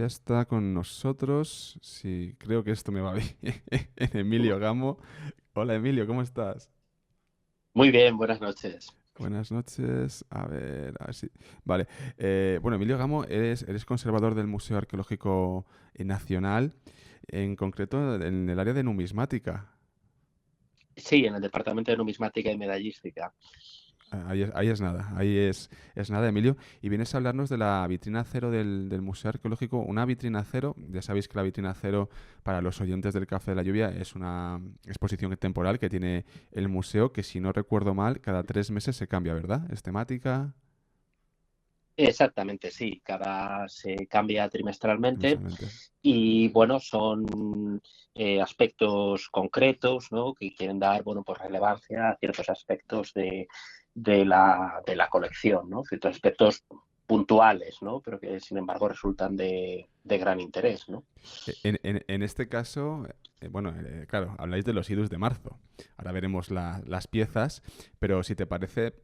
ya está con nosotros. Sí, creo que esto me va bien. Emilio Gamo. Hola Emilio, ¿cómo estás? Muy bien, buenas noches. Buenas noches. A ver si. Vale. Bueno, Emilio Gamo, eres conservador del Museo Arqueológico Nacional, en concreto en el área de numismática. Sí, en el Departamento de Numismática y Medallística. Ahí es nada, es nada, Emilio. Y vienes a hablarnos de la vitrina cero del Museo Arqueológico. Una vitrina cero, ya sabéis que la vitrina cero, para los oyentes del Café de la Lluvia, es una exposición temporal que tiene el museo, que si no recuerdo mal, cada 3 meses se cambia, ¿verdad? Es temática, Exactamente, sí. Cada se cambia trimestralmente trimestralmente. y bueno, son aspectos concretos, ¿no? Que quieren dar, bueno, pues relevancia a ciertos aspectos de la colección, ¿no? Ciertos aspectos puntuales, ¿no? Pero que sin embargo resultan de gran interés, ¿no? En este caso, bueno, claro, habláis de los idus de marzo. Ahora veremos las piezas, pero si te parece,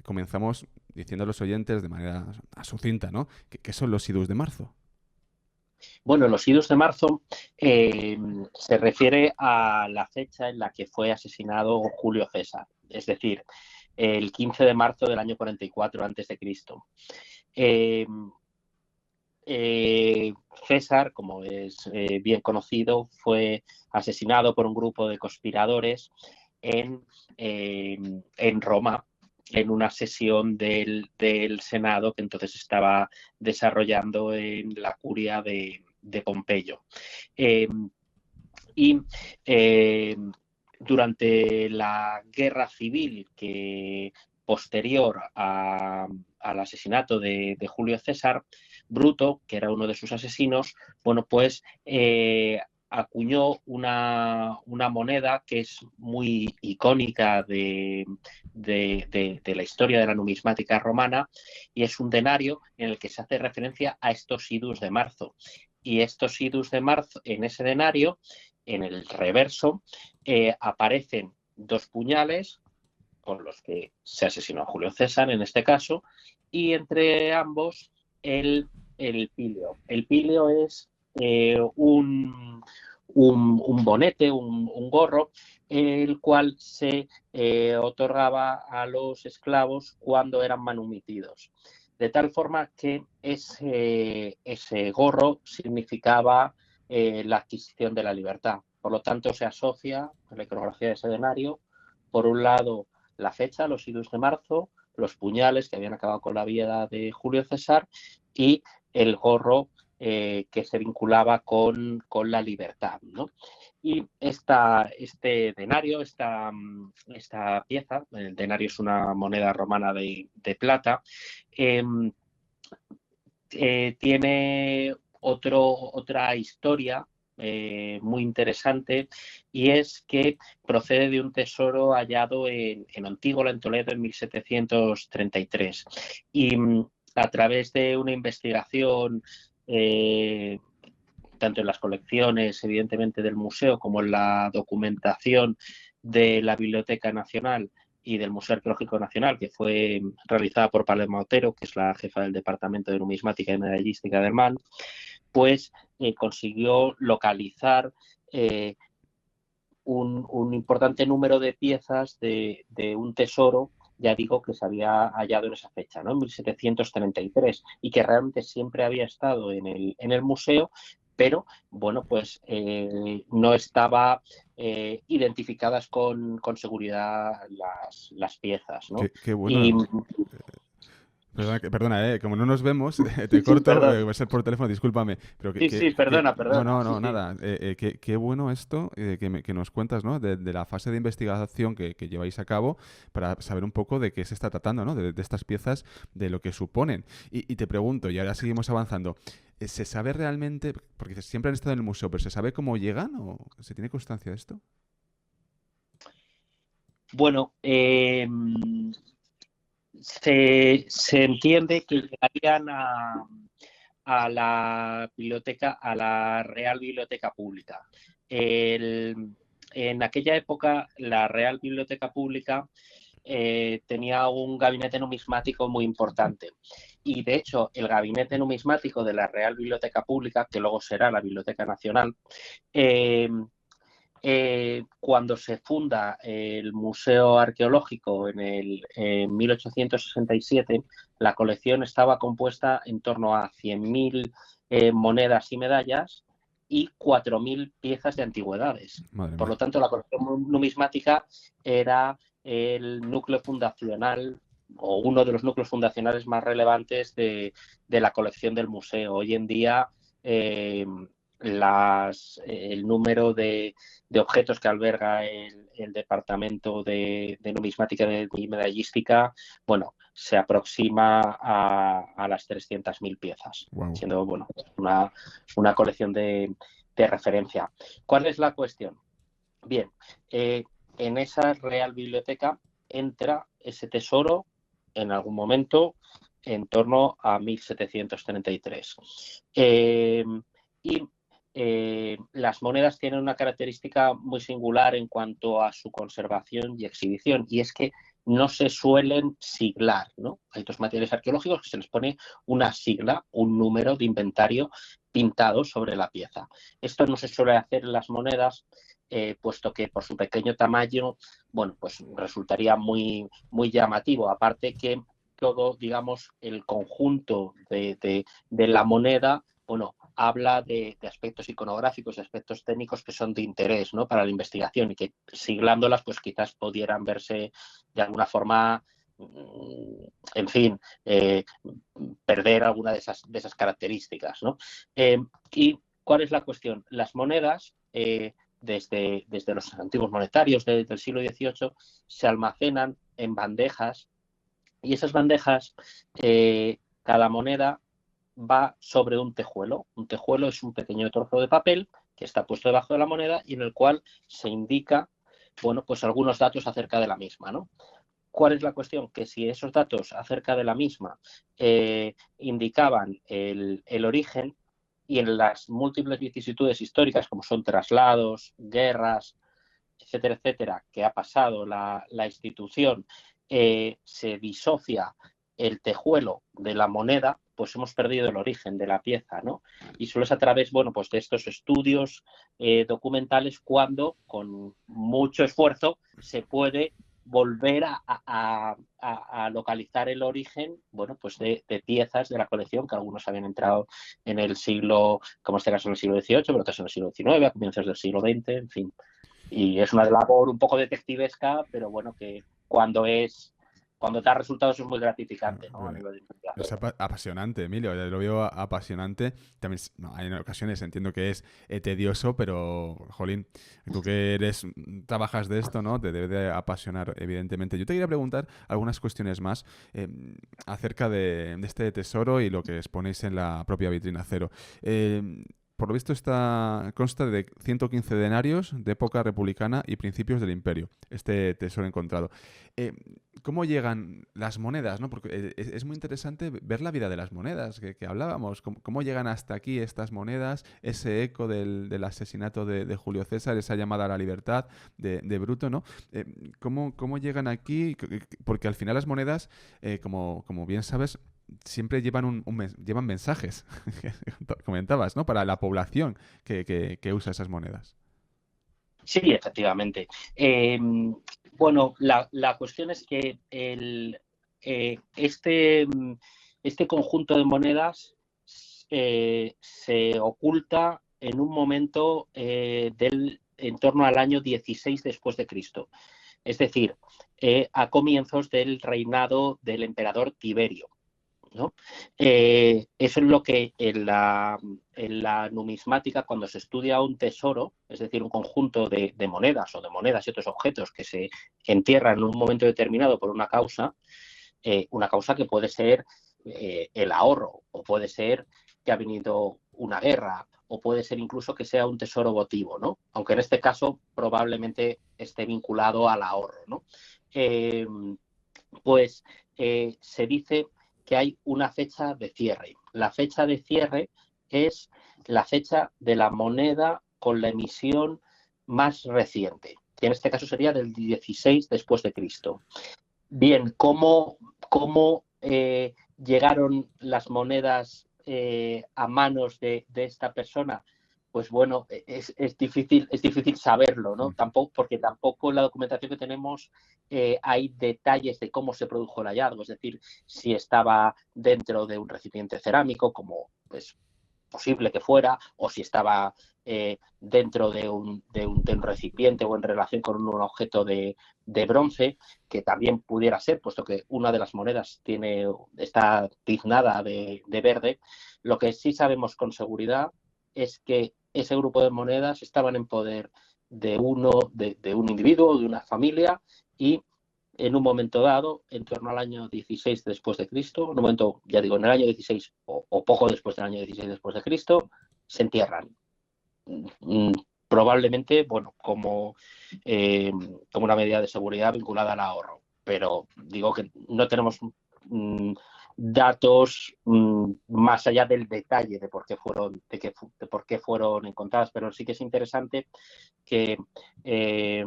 comenzamos diciendo a los oyentes de manera sucinta, ¿no? ¿Qué son los idus de marzo? Bueno, los idus de marzo eh, se refiere a la fecha en la que fue asesinado Julio César, es decir, el 15 de marzo del año 44 a.C. Eh, eh, César, como es bien conocido, fue asesinado por un grupo de conspiradores en, eh, en Roma, en una sesión del Senado que entonces estaba desarrollando en la curia de Pompeyo. Eh, y eh, durante la guerra civil que posterior al asesinato de Julio César, Bruto, que era uno de sus asesinos, bueno, pues acuñó una moneda que es muy icónica de la historia de la numismática romana, y es un denario en el que se hace referencia a estos idus de marzo. Y estos idus de marzo en ese denario, en el reverso, aparecen dos puñales con los que se asesinó a Julio César en este caso, y entre ambos el, el pilio. El pilio es un bonete, un gorro, el cual se otorgaba a los esclavos cuando eran manumitidos. De tal forma que ese gorro significaba la adquisición de la libertad. Por lo tanto, se asocia a la iconografía de ese denario, por un lado, la fecha, los idus de marzo, los puñales que habían acabado con la vida de Julio César y el gorro que se vinculaba con la libertad, ¿no? Y este denario, esta pieza, el denario es una moneda romana de plata, eh, tiene otra historia muy interesante, y es que procede de un tesoro hallado en Antígola, en Toledo, en 1733. Y a través de una investigación, eh, tanto en las colecciones, evidentemente, del museo, como en la documentación de la Biblioteca Nacional y del Museo Arqueológico Nacional, que fue realizada por Paloma Otero, que es la jefa del Departamento de Numismática y Medallística del MAN, pues consiguió localizar un importante número de piezas de un tesoro, ya digo, que se había hallado en esa fecha, ¿no? En 1733, y que realmente siempre había estado en el museo, pero bueno, pues no estaba identificadas con seguridad las piezas, ¿no? Qué Y bueno. Perdona, como no nos vemos, te sí, corto, perdón. va a ser por teléfono, discúlpame, pero Sí, sí, perdona, no, perdona. no, Sí, no, sí. nada, qué bueno esto que nos cuentas, ¿no? De la fase de investigación que lleváis a cabo para saber un poco de qué se está tratando, ¿no? De estas piezas, de lo que suponen. Y te pregunto, y ahora seguimos avanzando, ¿se sabe realmente, porque siempre han estado en el museo, pero ¿se sabe cómo llegan o se tiene constancia de esto? Bueno, se entiende que llegarían a la biblioteca, a la Real Biblioteca Pública. El- en aquella época, la Real Biblioteca Pública tenía un gabinete numismático muy importante. Y de hecho, el gabinete numismático de la Real Biblioteca Pública, que luego será la Biblioteca Nacional, cuando se funda el Museo Arqueológico en 1867, la colección estaba compuesta en torno a 100.000 monedas y medallas y 4.000 piezas de antigüedades. Madre Por mía. lo tanto, la colección numismática era el núcleo fundacional o uno de los núcleos fundacionales más relevantes de la colección del museo. Hoy en día, el número de objetos que alberga el departamento de numismática y medallística, bueno, se aproxima a las 300.000 piezas, Wow. siendo, bueno, una colección de referencia. ¿Cuál es la cuestión? Bien, en esa Real Biblioteca entra ese tesoro en algún momento en torno a 1733. Y las monedas tienen una característica muy singular en cuanto a su conservación y exhibición, y es que no se suelen siglar, ¿no? Hay otros materiales arqueológicos que se les pone una sigla, un número de inventario pintado sobre la pieza. Esto no se suele hacer en las monedas, puesto que por su pequeño tamaño, bueno, pues resultaría muy, muy llamativo. Aparte que todo, digamos, el conjunto de la moneda, bueno, habla de aspectos iconográficos, de aspectos técnicos que son de interés, ¿no?, para la investigación, y que siglándolas, pues quizás pudieran verse de alguna forma, en fin, perder alguna de esas características, ¿no? ¿Y cuál es la cuestión? Las monedas, desde los antiguos monetarios del siglo XVIII, se almacenan en bandejas, y esas bandejas, cada moneda va sobre un tejuelo. Un tejuelo es un pequeño trozo de papel que está puesto debajo de la moneda y en el cual se indica, bueno, pues algunos datos acerca de la misma, ¿no? ¿Cuál es la cuestión? Que si esos datos acerca de la misma indicaban el origen, y en las múltiples vicisitudes históricas, como son traslados, guerras, etcétera, etcétera, que ha pasado la institución, se disocia el tejuelo de la moneda, pues hemos perdido el origen de la pieza, ¿no? Y solo es a través, bueno, pues de estos estudios documentales cuando, con mucho esfuerzo, se puede volver a localizar el origen, bueno, pues de piezas de la colección, que algunos habían entrado en el siglo, como en este caso en el siglo XVIII, pero otros en el siglo XIX, a comienzos del siglo XX, en fin. Y es una labor un poco detectivesca, pero bueno, que cuando da resultados es muy gratificante, ¿no?, a nivel de Es investigación. apasionante, Emilio, lo veo apasionante. También no, hay en ocasiones entiendo que es tedioso, pero, jolín, tú que trabajas de esto, ¿no? Te debe de apasionar, evidentemente. Yo te quería preguntar algunas cuestiones más acerca de este tesoro y lo que exponéis en la propia vitrina cero. Por lo visto consta de 115 denarios de época republicana y principios del imperio, este tesoro encontrado. Eh, ¿Cómo llegan las monedas, ¿no? Porque es muy interesante ver la vida de las monedas que hablábamos. ¿Cómo llegan hasta aquí estas monedas? Ese eco del asesinato de Julio César, esa llamada a la libertad de Bruto, ¿no? ¿Cómo llegan aquí? Porque al final las monedas, como bien sabes, siempre llevan mensajes, comentabas, ¿no? Para la población que usa esas monedas. Sí, efectivamente. Bueno, la cuestión es que este conjunto de monedas se oculta en un momento en torno al año 16 después de Cristo. Es decir, a comienzos del reinado del emperador Tiberio, ¿no? Eso es lo que en la numismática, cuando se estudia un tesoro, es decir, un conjunto de monedas o de monedas y otros objetos que se entierran en un momento determinado por una causa que puede ser el ahorro, o puede ser que ha venido una guerra, o puede ser incluso que sea un tesoro votivo, ¿no? Aunque en este caso probablemente esté vinculado al ahorro, ¿no? Pues se dice que hay una fecha de cierre. La fecha de cierre es la fecha de la moneda con la emisión más reciente, que en este caso sería del 16 después de Cristo. Bien, ¿cómo llegaron las monedas a manos de esta persona? Pues bueno, es difícil saberlo, ¿no? Tampoco, porque tampoco en la documentación que tenemos hay detalles de cómo se produjo el hallazgo, es decir, si estaba dentro de un recipiente cerámico, como pues posible que fuera, o si estaba dentro de un recipiente o en relación con un objeto de bronce, que también pudiera ser, puesto que una de las monedas está tiznada de verde. Lo que sí sabemos con seguridad es que ese grupo de monedas estaban en poder de un individuo o de una familia, y en un momento dado, en torno al año 16 después de Cristo, en un momento, ya digo, en el año 16 o poco después del año 16 después de Cristo, se entierran. Mm, Probablemente, bueno, como una medida de seguridad vinculada al ahorro. Pero digo que no tenemos mm, datos más allá del detalle de por qué de por qué fueron encontradas, pero sí que es interesante que eh,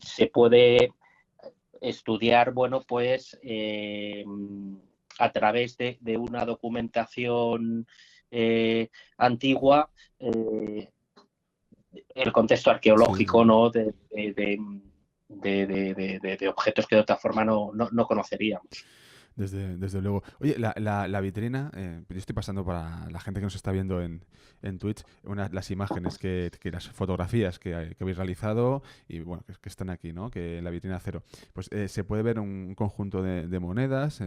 se puede estudiar, bueno, pues a través de una documentación antigua, el contexto arqueológico, Sí. ¿no? De objetos que de otra forma no conoceríamos. Desde luego. Oye, la vitrina, yo estoy pasando para la gente que nos está viendo en Twitch, las imágenes, las fotografías que habéis realizado y bueno, que están aquí, ¿no? Que en la vitrina cero. Pues se puede ver un conjunto de monedas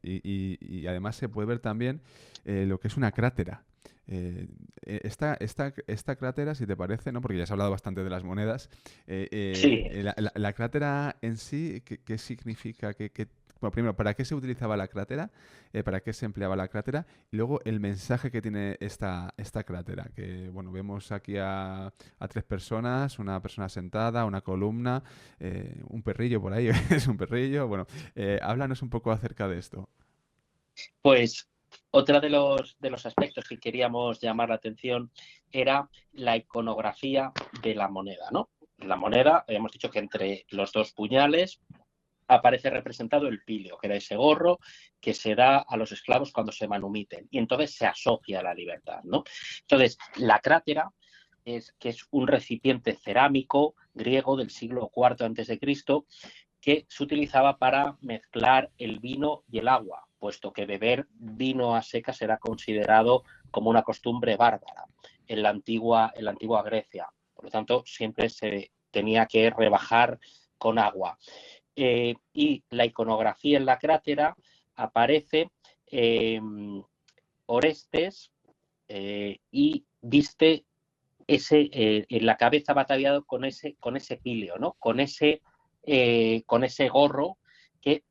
y además se puede ver también lo que es una crátera. Esta crátera, si te parece, ¿no? Porque ya has hablado bastante de las monedas. Sí, La crátera en sí, ¿qué significa? Bueno, primero, ¿para qué se utilizaba la crátera? ¿Para qué se empleaba la crátera? Y luego el mensaje que tiene esta crátera. Que, bueno, vemos aquí a tres personas, una persona sentada, una columna, un perrillo por ahí, es un perrillo. Bueno, háblanos un poco acerca de esto. pues otro de los aspectos que queríamos llamar la atención era la iconografía de la moneda, ¿no? La moneda, hemos dicho que entre los dos puñales aparece representado el pilio, que era ese gorro que se da a los esclavos cuando se manumiten, y entonces se asocia a la libertad, ¿no? Entonces, la crátera que es un recipiente cerámico griego del siglo IV antes de Cristo, que se utilizaba para mezclar el vino y el agua, puesto que beber vino a secas era considerado como una costumbre bárbara en la antigua Grecia. Por lo tanto, siempre se tenía que rebajar con agua. Y la iconografía en la crátera aparece Orestes y viste en la cabeza batallado con ese pilio, ¿no? Con ese gorro que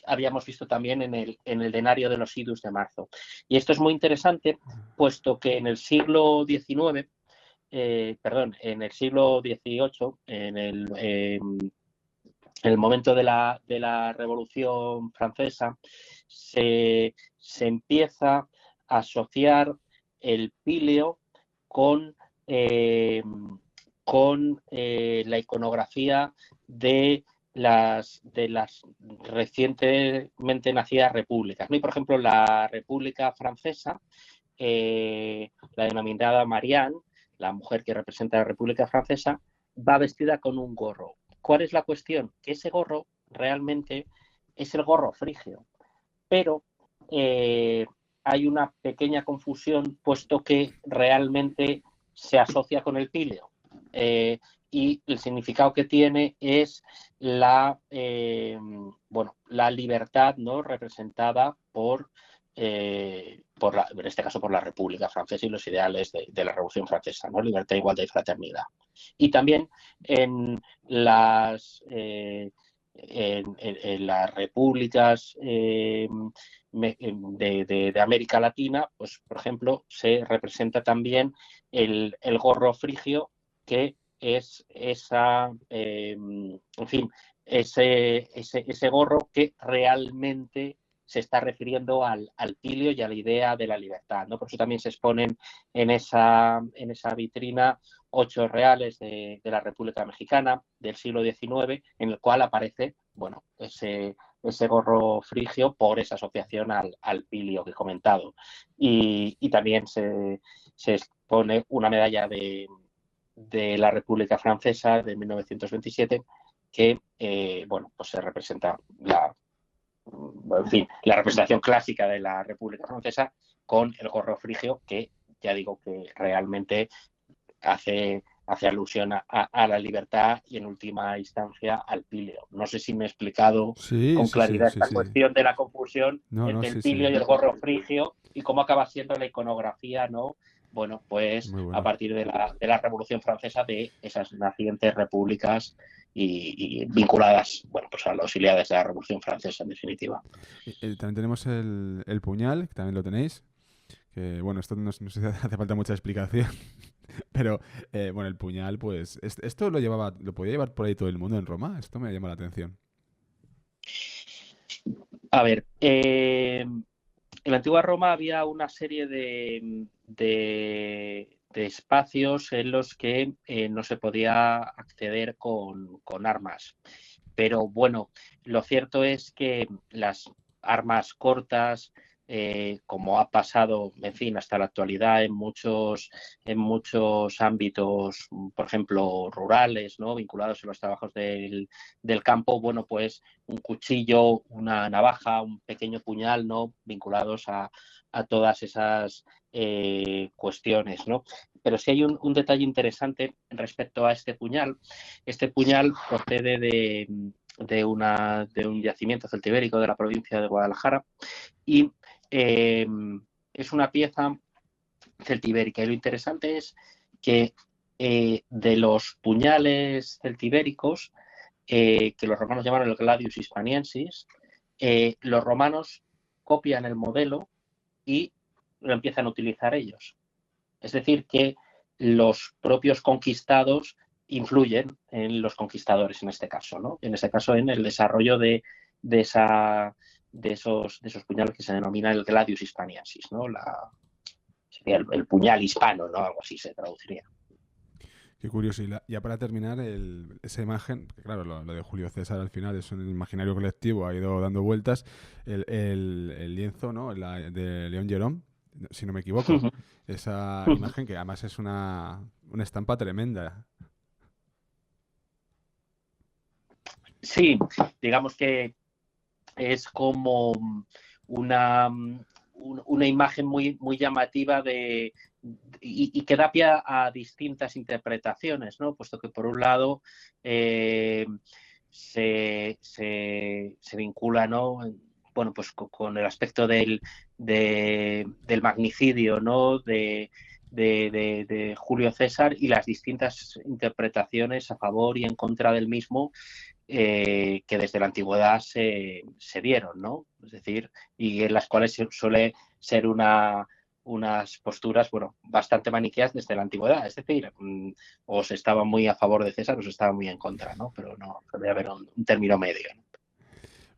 habíamos visto también en el denario de los idus de marzo. Y esto es muy interesante, puesto que en el siglo XIX, perdón, en el siglo XVIII, en el momento de la Revolución Francesa, se empieza a asociar el píleo con, eh, con la iconografía de las recientemente nacidas repúblicas, ¿no? Y, por ejemplo, la República Francesa, la denominada Marianne, la mujer que representa a la República Francesa, va vestida con un gorro. ¿Cuál es la cuestión? Que ese gorro realmente es el gorro frigio, pero eh, hay una pequeña confusión, puesto que realmente se asocia con el píleo. Eh, y el significado que tiene es la libertad, ¿no? Representada en este caso por la República Francesa y los ideales de la Revolución Francesa, ¿no? Libertad, igualdad y fraternidad. Y también en las repúblicas de América Latina, pues, por ejemplo, se representa también el gorro frigio, que es en fin, ese gorro que realmente se está refiriendo al pilio y a la idea de la libertad, ¿no? Por eso también se exponen en esa vitrina 8 reales de la República Mexicana del siglo XIX, en el cual aparece, bueno, ese gorro frigio por esa asociación al pilio que he comentado. Y también se expone una medalla de la República Francesa de 1927 que, bueno, pues se representa en fin, la representación clásica de la República Francesa con el gorro frigio, que ya digo que realmente hace alusión a la libertad y en última instancia al pilio. No sé si me he explicado Sí, con sí, sí, claridad sí, esta sí. cuestión de la confusión No, no, entre el sí, pilio sí. y el gorro frigio y cómo acaba siendo la iconografía, ¿no? Bueno, pues Muy a bueno. partir de la Revolución Francesa, de esas nacientes repúblicas y vinculadas, bueno, pues a los auxiliares de la Revolución Francesa, en definitiva. También tenemos el puñal, que también lo tenéis. Que bueno, esto no sé si hace falta mucha explicación. Pero bueno, el puñal, pues. Esto lo podía llevar por ahí todo el mundo en Roma. Esto me llama la atención. A ver, en la antigua Roma había una serie de espacios en los que no se podía acceder con armas. Pero bueno, lo cierto es que las armas cortas, como ha pasado, en fin, hasta la actualidad en muchos ámbitos, por ejemplo, rurales, ¿no? Vinculados a los trabajos del campo, bueno, pues un cuchillo, una navaja, un pequeño puñal, ¿no? Vinculados a todas esas cuestiones, ¿no? Pero sí hay un detalle interesante respecto a este puñal. Este puñal procede de un yacimiento celtibérico de la provincia de Guadalajara y es una pieza celtibérica. Y lo interesante es que de los puñales celtibéricos, que los romanos llamaron el gladius hispaniensis, los romanos copian el modelo y lo empiezan a utilizar ellos. Es decir, que los propios conquistados influyen en los conquistadores en este caso, ¿no? En este caso, en el desarrollo de esos puñales que se denomina el gladius hispaniensis, ¿no? Sería el puñal hispano, ¿no? Algo así se traduciría. Qué curioso. Ya para terminar, esa imagen, que claro, lo de Julio César al final es un imaginario colectivo, ha ido dando vueltas. El lienzo, ¿no? De León Gerón, si no me equivoco. Esa imagen que además es una estampa tremenda. Sí, digamos que es como una imagen muy llamativa y que da pie a distintas interpretaciones, ¿no? Puesto que por un lado se vincula, ¿no? Bueno, pues con el aspecto del magnicidio, ¿no? De Julio César y las distintas interpretaciones a favor y en contra del mismo que desde la antigüedad se dieron, ¿no? Es decir, y en las cuales suele ser unas posturas, bueno, bastante maniqueas desde la antigüedad. Es decir, o se estaba muy a favor de César o se estaba muy en contra, ¿no? Pero no, debe haber un término medio, ¿no?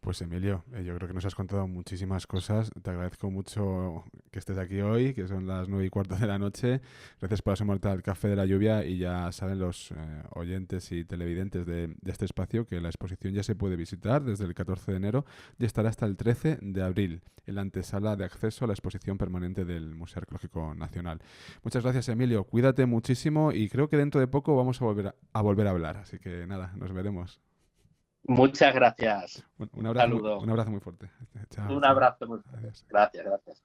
Pues Emilio, yo creo que nos has contado muchísimas cosas. Te agradezco mucho que estés aquí hoy, que son las 9:15 de la noche. Gracias por asomarte al Café de la Lluvia y ya saben los oyentes y televidentes de este espacio que la exposición ya se puede visitar desde el 14 de enero y estará hasta el 13 de abril en la antesala de acceso a la exposición permanente del Museo Arqueológico Nacional. Muchas gracias, Emilio. Cuídate muchísimo y creo que dentro de poco vamos a volver a hablar. Así que nada, nos veremos. Muchas gracias. Un Un saludo. abrazo muy fuerte. Chao, Un chao. abrazo muy fuerte. Adiós. Gracias, gracias.